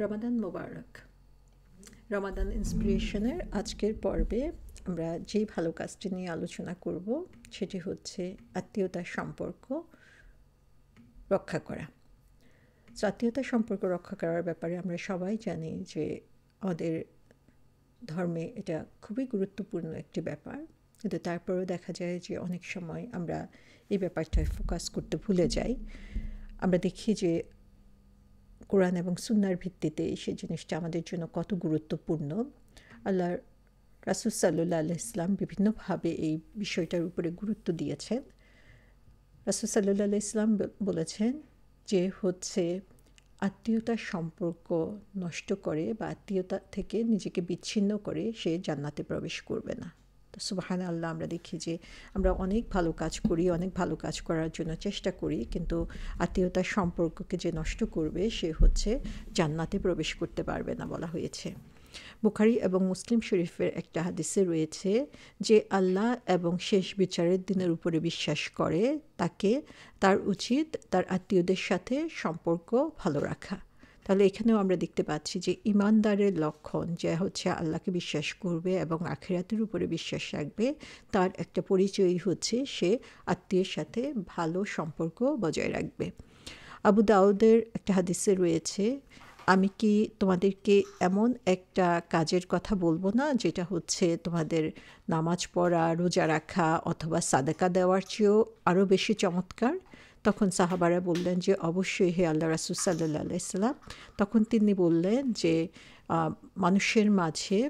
রমাদান মোবারক। রমাদান ইন্সপিরেশনের আজকের পর্বে আমরা যেই ভালো কাজটি নিয়ে আলোচনা করব সেটি হচ্ছে আত্মীয়তার সম্পর্ক রক্ষা করা। তো আত্মীয়তার সম্পর্ক রক্ষা করার ব্যাপারে আমরা সবাই জানি যে আমাদের ধর্মে এটা খুবই গুরুত্বপূর্ণ একটি ব্যাপার, কিন্তু তারপরেও দেখা যায় যে অনেক সময় আমরা এই ব্যাপারটায় ফোকাস করতে ভুলে যাই। আমরা দেখি যে কোরআন এবং সুন্নাহর ভিত্তিতে সেই জিনিসটা আমাদের জন্য কত গুরুত্বপূর্ণ। আল্লাহর রাসূল সাল্লাল্লাহু আলাইহি ওয়াসাল্লাম বিভিন্নভাবে এই বিষয়টার উপরে গুরুত্ব দিয়েছেন। রাসূল সাল্লাল্লাহু আলাইহি ওয়াসাল্লাম বলেছেন যে হচ্ছে আত্মীয়তার সম্পর্ক নষ্ট করে বা আত্মীয়তা থেকে নিজেকে বিচ্ছিন্ন করে সে জান্নাতে প্রবেশ করবে না। তো সুবহানাল্লাহ, আমরা দেখি যে আমরা অনেক ভালো কাজ করি, অনেক ভালো কাজ করার জন্য চেষ্টা করি, কিন্তু আত্মীয়তার সম্পর্ককে যে নষ্ট করবে সে হচ্ছে জান্নাতে প্রবেশ করতে পারবে না বলা হয়েছে। বুখারী এবং মুসলিম শরীফের একটা হাদিসে রয়েছে যে আল্লাহ এবং শেষ বিচারের দিনের উপরে বিশ্বাস করে তার উচিত তার আত্মীয়দের সাথে সম্পর্ক ভালো রাখা। তাহলে এখানেও আমরা দেখতে পাচ্ছি যে ইমানদারের লক্ষণ যে হচ্ছে আল্লাহকে বিশ্বাস করবে এবং আখিরাতের উপরে বিশ্বাস রাখবে, তার একটা পরিচয়ই হচ্ছে সে আত্মীয়ের সাথে ভালো সম্পর্ক বজায় রাখবে। আবু দাউদের একটা হাদিসে রয়েছে, আমি কি তোমাদেরকে এমন একটা কাজের কথা বলবো না যেটা হচ্ছে তোমাদের নামাজ পড়া, রোজা রাখা অথবা সাদাকা দেওয়ার চেয়েও আরও বেশি চমৎকার? তখন সাহাবারা বললেন যে অবশ্যই হে আল্লাহ রাসূল সাল্লাল্লাহু আলাইহি ওয়াসাল্লাম। তখন তিনি বললেন যে মানুষের মাঝে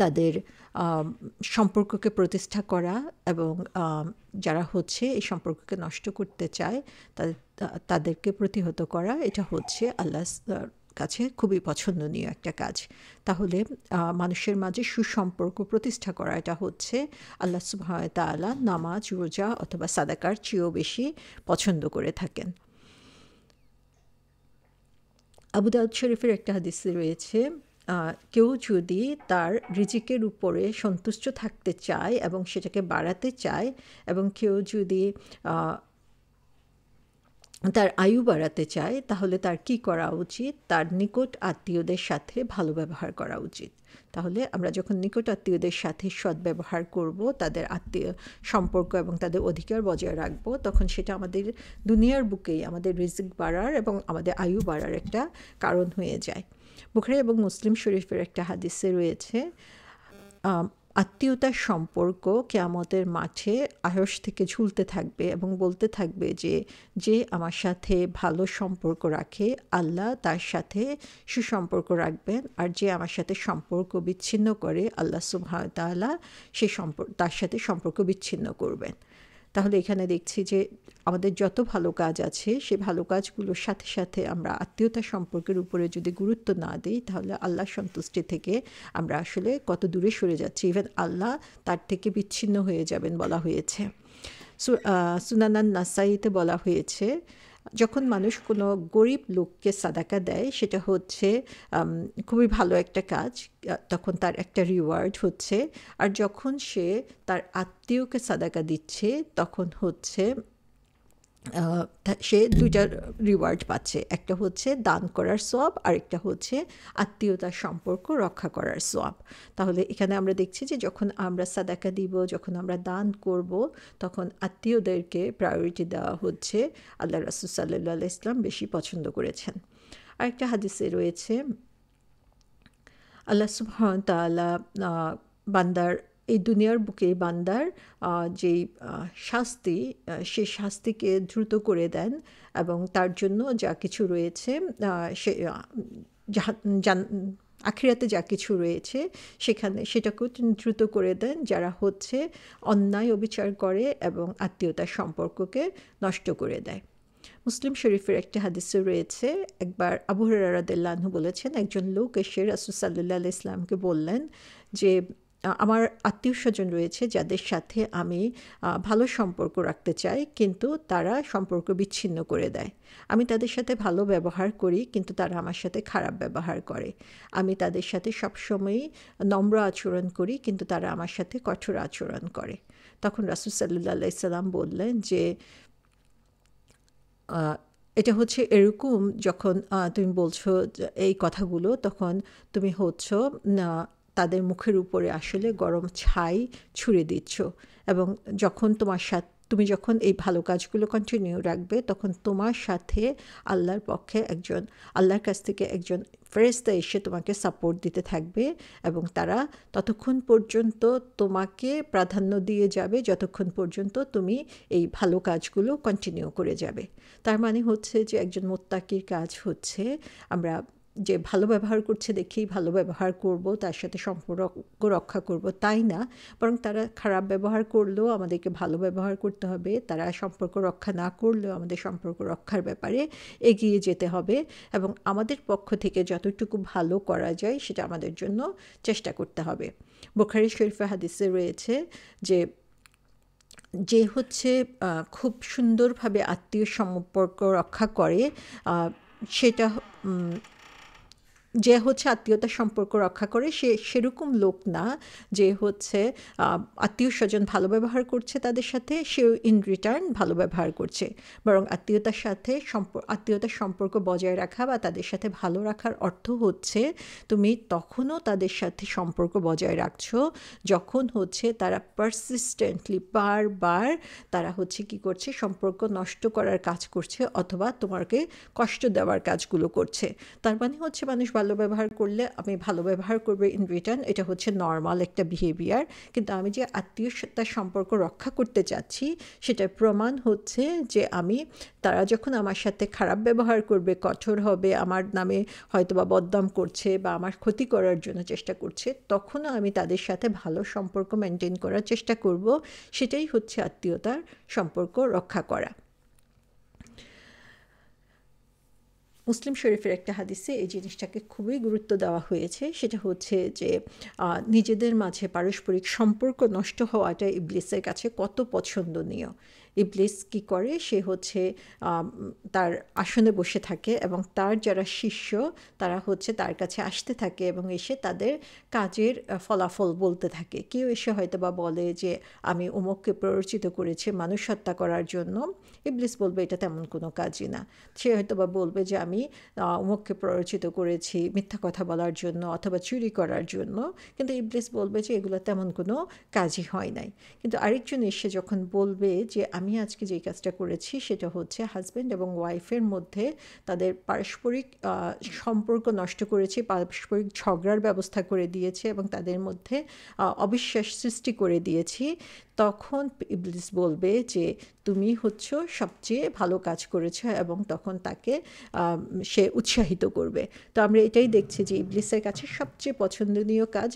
তাদের সম্পর্ককে প্রতিষ্ঠা করা এবং যারা হচ্ছে এই সম্পর্ককে নষ্ট করতে চায় তাদেরকে প্রতিহত করা, এটা হচ্ছে আল্লাহর কাছে খুবই পছন্দনীয় একটা কাজ। তাহলে মানুষের মাঝে সুসম্পর্ক প্রতিষ্ঠা করা, এটা হচ্ছে আল্লাহ সুবহানাহু ওয়া তাআলা নামাজ, রোজা অথবা সাদাকার চেয়েও বেশি পছন্দ করে থাকেন। আবু দাউদ শরীফের একটা হাদিসে রয়েছে, কেউ যদি তার রিজিকের উপরে সন্তুষ্ট থাকতে চায় এবং সেটাকে বাড়াতে চায়, এবং কেউ যদি তার আয়ু বাড়াতে চায়, তাহলে তার কি করা উচিত? তার নিকট আত্মীয়দের সাথে ভালো ব্যবহার করা উচিত। তাহলে আমরা যখন নিকট আত্মীয়দের সাথে সদ্ব্যবহার করব, তাদের আত্মীয় সম্পর্ক এবং তাদের অধিকার বজায় রাখবো, তখন সেটা আমাদের দুনিয়ার বুকেই আমাদের রিজিক বাড়ার এবং আমাদের আয়ু বাড়ার একটা কারণ হয়ে যায়। বুখারী এবং মুসলিম শরীফের একটা হাদিসে রয়েছে, আত্মীয়তার সম্পর্ক কিয়ামতের মাঠে আরশ থেকে ঝুলতে থাকবে এবং বলতে থাকবে যে আমার সাথে ভালো সম্পর্ক রাখে আল্লাহ তার সাথে সুসম্পর্ক রাখবেন, আর যে আমার সাথে সম্পর্ক বিচ্ছিন্ন করে আল্লাহ সুবহানাহু ওয়া তাআলা তার সাথে সম্পর্ক বিচ্ছিন্ন করবেন। তাহলে এখানে দেখছি যে আমাদের যত ভালো কাজ আছে সেই ভালো কাজগুলোর সাথে সাথে আমরা আত্মীয়তা সম্পর্কের উপরে যদি গুরুত্ব না দিই, তাহলে আল্লাহ সন্তুষ্টি থেকে আমরা আসলে কত দূরে সরে যাচ্ছি, ইভেন আল্লাহ তার থেকে বিচ্ছিন্ন হয়ে যাবেন বলা হয়েছে। সুনানান নাসাইতে বলা হয়েছে, যখন মানুষ কোনো গরিব লোককে সাদাকা দেয় সেটা হচ্ছে খুবই ভালো একটা কাজ, তখন তার একটা রিওয়ার্ড হচ্ছে। আর যখন সে তার আত্মীয়কে সাদাকা দিচ্ছে তখন হচ্ছে সে দুইটা রিওয়ার্ড পাচ্ছে, একটা হচ্ছে দান করার সওয়াব আর একটা হচ্ছে আত্মীয়তার সম্পর্ক রক্ষা করার সওয়াব। তাহলে এখানে আমরা দেখছি যে যখন আমরা সাদাকা দিব, যখন আমরা দান করব, তখন আত্মীয়দেরকে প্রায়োরিটি দেওয়া হচ্ছে, আল্লাহ রাসূল সাল্লাল্লাহু আলাইহি ওয়াসাল্লাম বেশি পছন্দ করেছেন। আরেকটা হাদিসে রয়েছে, আল্লাহ সুবহানাহু ওয়া তাআলা বান্দার এই দুনিয়ার বুকে বান্দার যেই শাস্তি, সেই শাস্তিকে দ্রুত করে দেন এবং তার জন্য যা কিছু রয়েছে সে আখিরাতে যা কিছু রয়েছে সেটাকেও দ্রুত করে দেন যারা হচ্ছে অন্যায় অবিচার করে এবং আত্মীয়তার সম্পর্ককে নষ্ট করে দেয়। মুসলিম শরীফের একটা হাদিসে রয়েছে, একবার আবু হুরায়রা রাদিয়াল্লাহু আনহু বলেছেন, একজন লোক এসে রাসূল সাল্লাল্লাহু আলাইহি ওয়াসাল্লামকে বললেন যে আমার আত্মীয় স্বজন রয়েছে যাদের সাথে আমি ভালো সম্পর্ক রাখতে চাই, কিন্তু তারা সম্পর্ক বিচ্ছিন্ন করে দেয়। আমি তাদের সাথে ভালো ব্যবহার করি কিন্তু তারা আমার সাথে খারাপ ব্যবহার করে। আমি তাদের সাথে সবসময়ই নম্র আচরণ করি কিন্তু তারা আমার সাথে কঠোর আচরণ করে। তখন রাসূল সাল্লাল্লাহু আলাইহি ওয়াসাল্লাম বললেন যে এটা হচ্ছে এরকম যখন তুমি বলছো এই কথাগুলো, তখন তুমি হচ্ছে তাদের মুখের উপরে আসলে গরম ছাই ছুঁড়ে দিচ্ছ। এবং যখন তুমি যখন এই ভালো কাজগুলো কন্টিনিউ রাখবে, তখন তোমার সাথে আল্লাহর কাছ থেকে একজন ফেরেশতা এসে তোমাকে সাপোর্ট দিতে থাকবে, এবং তারা ততক্ষণ পর্যন্ত তোমাকে প্রাধান্য দিয়ে যাবে যতক্ষণ পর্যন্ত তুমি এই ভালো কাজগুলো কন্টিনিউ করে যাবে। তার মানে হচ্ছে যে একজন মোত্তাকির কাজ হচ্ছে আমরা যে ভালো ব্যবহার করছে দেখেই ভালো ব্যবহার করব, তার সাথে সম্পর্ক রক্ষা করব তাই না, বরং তারা খারাপ ব্যবহার করলেও আমাদেরকে ভালো ব্যবহার করতে হবে, তারা সম্পর্ক রক্ষা না করলেও আমাদের সম্পর্ক রক্ষার ব্যাপারে এগিয়ে যেতে হবে, এবং আমাদের পক্ষ থেকে যতটুকু ভালো করা যায় সেটা আমাদের জন্য চেষ্টা করতে হবে। বুখারী শরীফে হাদিসে রয়েছে যে হচ্ছে খুব সুন্দরভাবে আত্মীয় সম্পর্ক রক্ষা করে, সেটা যে হচ্ছে আত্মীয়তার সম্পর্ক রক্ষা করে সে সেরকম লোক না যে হচ্ছে আত্মীয় স্বজন ভালো ব্যবহার করছে তাদের সাথে সেও ইন রিটার্ন ভালো ব্যবহার করছে, বরং আত্মীয়তার সম্পর্ক বজায় রাখা বা তাদের সাথে ভালো রাখার অর্থ হচ্ছে তুমি তখনও তাদের সাথে সম্পর্ক বজায় রাখছো যখন হচ্ছে তারা পারসিস্টেন্টলি বারবার তারা হচ্ছে কি করছে, সম্পর্ক নষ্ট করার কাজ করছে অথবা তোমাকে কষ্ট দেওয়ার কাজগুলো করছে। তার মানে হচ্ছে মানুষ ভালো ব্যবহার করলে আমি ভালো ব্যবহার করবো ইন রিটার্ন, এটা হচ্ছে নর্মাল একটা বিহেভিয়ার। কিন্তু আমি যে আত্মীয়তার সম্পর্ক রক্ষা করতে চাচ্ছি সেটার প্রমাণ হচ্ছে যে তারা যখন আমার সাথে খারাপ ব্যবহার করবে, কঠোর হবে, আমার নামে হয়তো বা বদনাম করছে বা আমার ক্ষতি করার জন্য চেষ্টা করছে, তখনও আমি তাদের সাথে ভালো সম্পর্ক মেনটেন করার চেষ্টা করব। সেটাই হচ্ছে আত্মীয়তার সম্পর্ক রক্ষা করা। মুসলিম শরীফের একটা হাদিসে এই জিনিসটাকে খুবই গুরুত্ব দেওয়া হয়েছে। সেটা হচ্ছে যে নিজেদের মাঝে পারস্পরিক সম্পর্ক নষ্ট হওয়াটা ইবলিসের কাছে কত পছন্দনীয়। ইবলিস কি করে, সে হচ্ছে তার আসনে বসে থাকে এবং তার যারা শিষ্য তারা হচ্ছে তার কাছে আসতে থাকে এবং এসে তাদের কাজের ফলাফল বলতে থাকে। কেউ এসে হয়তো বা বলে যে আমি অমুককে প্ররোচিত করেছি মানুষ হত্যা করার জন্য, ইবলিস বলবে এটা তেমন কোনো কাজই না। সে হয়তো বা বলবে যে আমি অমুককে প্ররোচিত করেছি মিথ্যা কথা বলার জন্য অথবা চুরি করার জন্য, কিন্তু ইবলিস বলবে যে এগুলো তেমন কোনো কাজই হয় নাই। কিন্তু আরেকজন এসে যখন বলবে যে আমি আজকে যে কাজটা করেছি সেটা হচ্ছে হাজব্যান্ড এবং ওয়াইফের মধ্যে তাদের পারস্পরিক সম্পর্ক নষ্ট করেছি, পারস্পরিক ঝগড়ার ব্যবস্থা করে দিয়েছে এবং তাদের মধ্যে অবিশ্বাস সৃষ্টি করে দিয়েছি, তখন ইবলিস বলবে যে তুমি হচ্ছ সবচেয়ে ভালো কাজ করেছ, এবং তখন তাকে সে উৎসাহিত করবে। তো আমরা এটাই দেখছি যে ইবলিসের কাছে সবচেয়ে পছন্দনীয় কাজ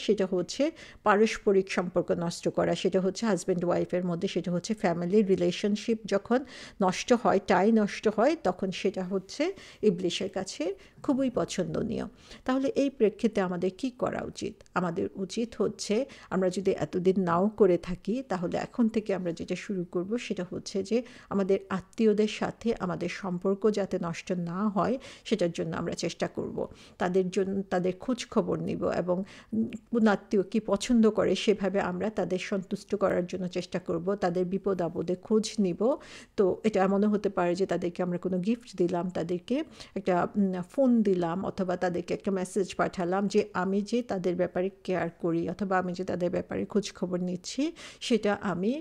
সেটা হচ্ছে পারস্পরিক সম্পর্ক নষ্ট করা। সেটা হচ্ছে হাজব্যান্ড ওয়াইফের মধ্যে, সেটা হচ্ছে ফ্যামিলির রিলেশনশিপ যখন নষ্ট হয়, নষ্ট হয়, তখন সেটা হচ্ছে ইবলিসের কাছে খুবই পছন্দনীয়। তাহলে এই প্রেক্ষিতে আমাদের কি করা উচিত? আমাদের উচিত হচ্ছে আমরা যদি এতদিন নাও করে থাকি তাহলে এখন থেকে আমরা যেটা শুরু করব সেটা হচ্ছে যে আমাদের আত্মীয়দের সাথে আমাদের সম্পর্ক যাতে নষ্ট না হয় সেটার জন্য আমরা চেষ্টা করব। তাদের খোঁজ খবর নিব এবং কোন আত্মীয় কী পছন্দ করে সেভাবে আমরা তাদের সন্তুষ্ট করার জন্য চেষ্টা করব। তাদের বিপদ আপদে খোঁজ নিব। তো এটা এমনও হতে পারে যে তাদেরকে আমরা কোনো গিফট দিলাম, তাদেরকে একটা ফোন দিলাম অথবা তাদেরকে একটা মেসেজ পাঠালাম যে আমি যে তাদের ব্যাপারে কেয়ার করি অথবা আমি যে তাদের ব্যাপারে খোঁজ খবর নিচ্ছি সেটা আমি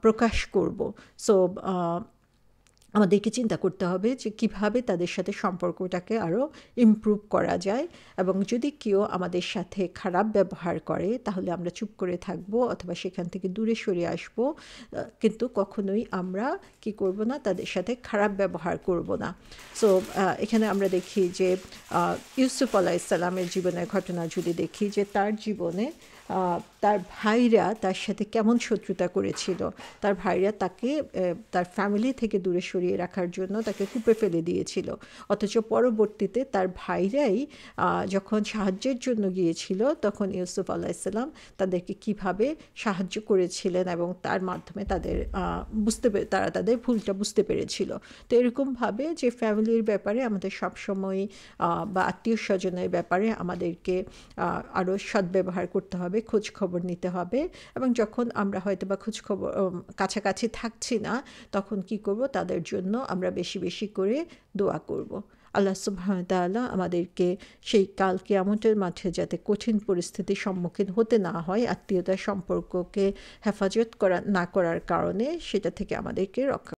প্রকাশ করব। সো আমাদেরকে চিন্তা করতে হবে যে কীভাবে তাদের সাথে সম্পর্কটাকে আরও ইমপ্রুভ করা যায়, এবং যদি কেউ আমাদের সাথে খারাপ ব্যবহার করে তাহলে আমরা চুপ করে থাকবো অথবা সেখান থেকে দূরে সরে আসব, কিন্তু কখনোই আমরা কি করব না, তাদের সাথে খারাপ ব্যবহার করব না। সো এখানে আমরা দেখি যে ইউসুফ আলাইহিসসালামের জীবনের ঘটনা যদি দেখি যে তার জীবনে তার ভাইরা তার সাথে কেমন শত্রুতা করেছিল। তার ভাইরা তাকে তার ফ্যামিলি থেকে দূরে সরিয়ে রাখার জন্য তাকে কূপে ফেলে দিয়েছিল, অথচ পরবর্তীতে তার ভাইরাই যখন সাহায্যের জন্য গিয়েছিল তখন ইউসুফ আলাইহিসসালাম তাদেরকে কিভাবে সাহায্য করেছিলেন এবং তার মাধ্যমে তারা তাদের ভুলটা বুঝতে পেরেছিল। তো এরকমভাবে যে ফ্যামিলির ব্যাপারে আমাদের সবসময় বা আত্মীয় স্বজনের ব্যাপারে আমাদেরকে আরও সদ্ব্যবহার করতে হবে হবে, খোঁজ খবর নিতে হবে, এবং যখন আমরা হয়তো বা খোঁজ খবর কাছাকাছি থাকছি না, তখন কি করব, তাদের জন্য আমরা বেশি বেশি করে দোয়া করব। আল্লাহ সুবহানাহু ওয়া তাআলা আমাদেরকে সেই কাল কিয়ামতের মাঠে যাতে কঠিন পরিস্থিতির সম্মুখীন হতে না হয়, আত্মীয়তার সম্পর্ককে হেফাজত না করার কারণে, সেটা থেকে আমাদেরকে রক্ষা